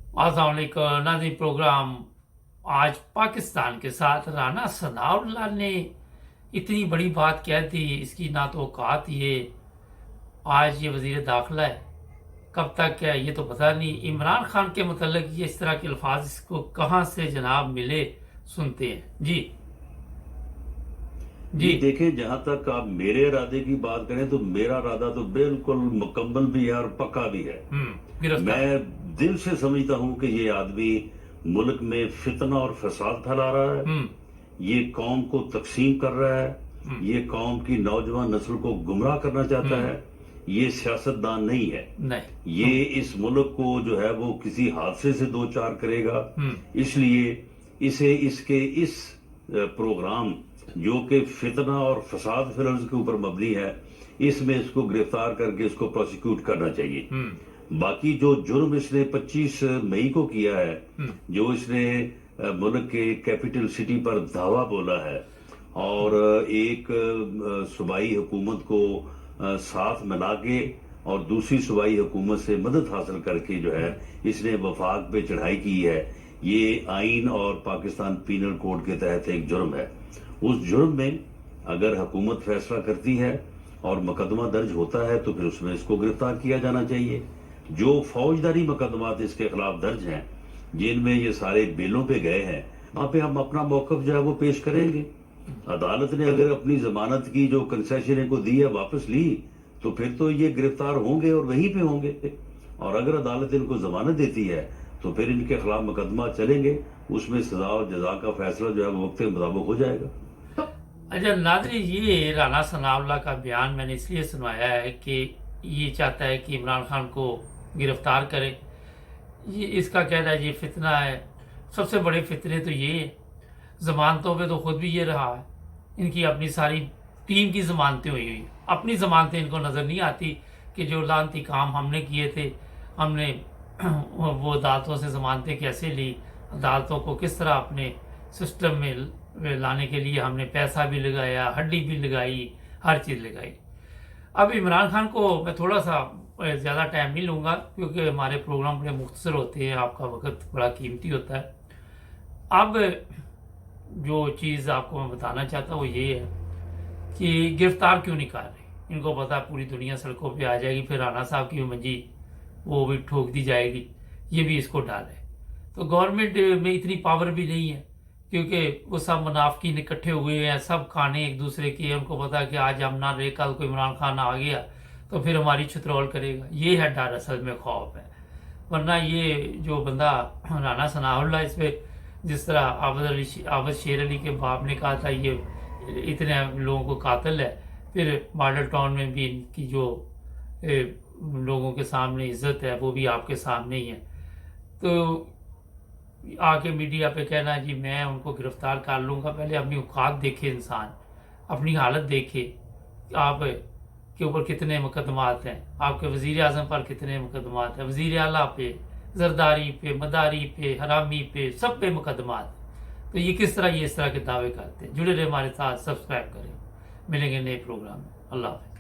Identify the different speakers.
Speaker 1: अस्सलाम वालेकुम नाज़रीन। प्रोग्राम आज पाकिस्तान के साथ राना सनाउल्लाह ने इतनी बड़ी बात कह दी, इसकी ना तो औकात। ये आज ये वजीर दाखिला है, कब तक है ये तो पता नहीं। इमरान खान के मतलब ये इस तरह के अल्फाज इसको कहाँ से जनाब मिले, सुनते हैं जी।
Speaker 2: जी देखें, जहां तक आप मेरे इरादे की बात करें तो मेरा इरादा तो बिल्कुल मुकम्मल भी है और पक्का भी है।
Speaker 1: गिरफ्तार।
Speaker 2: मैं दिल से समझता हूं कि ये आदमी मुल्क में फितना और फसाद फैला रहा है, ये कौम को तकसीम कर रहा है, ये कौम की नौजवान नस्ल को गुमराह करना चाहता है। ये सियासतदान नहीं है,
Speaker 1: नहीं।
Speaker 2: ये इस मुल्क को जो है वो किसी हादसे से दो चार करेगा। इसलिए इसे इसके इस प्रोग्राम जो कि फितना और फसाद फिल्म के ऊपर मबनी है, इसमें इसको गिरफ्तार करके इसको प्रोसिक्यूट करना चाहिए। बाकी जो जुर्म इसने 25 मई को किया है, जो इसने मुल्क के कैपिटल सिटी पर धावा बोला है और एक सूबाई हुकूमत को साथ मिला के और दूसरी सूबाई हुकूमत से मदद हासिल करके जो है इसने वफाक पे चढ़ाई की है, ये आइन और पाकिस्तान पीनल कोड के तहत एक जुर्म है। उस जुर्म में अगर हुकूमत फैसला करती है और मुकदमा दर्ज होता है तो फिर उसमें इसको गिरफ्तार किया जाना चाहिए। जो फौजदारी मुकदमात इसके खिलाफ दर्ज हैं, जिनमें ये सारे बेलों पे गए हैं, वहां पे हम अपना मौकफ जो है वो पेश करेंगे। अदालत ने अगर अपनी जमानत की जो कंसेशन इनको दी है वापस ली तो फिर तो ये गिरफ्तार होंगे और वहीं पे होंगे। और अगर अदालत इनको जमानत देती है तो फिर इनके खिलाफ मुकदमा चलेंगे, उसमें सजा और जजा का फैसला जो है वो वक्त के मुताबिक हो जाएगा।
Speaker 1: अच्छा नाज़रीन, ये राना सनाउल्लाह का बयान मैंने इसलिए सुनवाया है कि ये चाहता है कि इमरान खान को गिरफ्तार करे। ये इसका कहना है ये फितना है। सबसे बड़े फितने तो ये है, जमानतों पे तो खुद भी ये रहा है, इनकी अपनी सारी टीम की जमानतें हुई हुई, अपनी जमानतें इनको नज़र नहीं आती कि जो लानती काम हमने किए थे, हमने वो अदालतों से जमानतें कैसे ली, अदालतों को किस तरह अपने सिस्टम में लाने के लिए हमने पैसा भी लगाया, हड्डी भी लगाई, हर चीज़ लगाई। अब इमरान खान को मैं थोड़ा सा ज़्यादा टाइम नहीं लूँगा क्योंकि हमारे प्रोग्राम बड़े मुख्तसर होते हैं, आपका वक्त बड़ा कीमती होता है। अब जो चीज़ आपको मैं बताना चाहता हूँ वो ये है कि गिरफ्तार क्यों नहीं कर रहे। इनको पता पूरी दुनिया सड़कों पे आ जाएगी, फिर राना साहब की मंजी वो भी ठोक दी जाएगी, ये भी इसको डर है। तो गवर्नमेंट में इतनी पावर भी नहीं है क्योंकि वो सब मुनाफिकीन इकट्ठे हुए हैं, सब खाने एक दूसरे के। उनको पता कि आज हम ना रहे, कल को इमरान खान आ गया तो फिर हमारी छित्रौल करेगा। ये है डर, असल में खौफ है। वरना ये जो बंदा राना सनाउल्लाह, इस पर जिस तरह आबद शेर अली के बाप ने कहा था ये इतने लोगों को कातिल है, फिर मॉडल टाउन में भी इनकी जो लोगों के सामने इज्जत है वो भी आपके सामने ही है। तो आके मीडिया पे कहना जी मैं उनको गिरफ्तार कर लूँगा, पहले अपनी औकात देखे इंसान, अपनी हालत देखे, आप के ऊपर कितने मुकदमात हैं, आपके वज़ीर आज़म पर कितने मुकदमात हैं, वज़ीर आला पे, जरदारी पे, मदारी पे, हरामी पे, सब पे मुकदमात। तो ये किस तरह ये इस तरह के दावे करते हैं। जुड़े रहे हमारे साथ, सब्सक्राइब करें। मिलेंगे नए प्रोग्राम में। अल्लाह हाफ़िज़।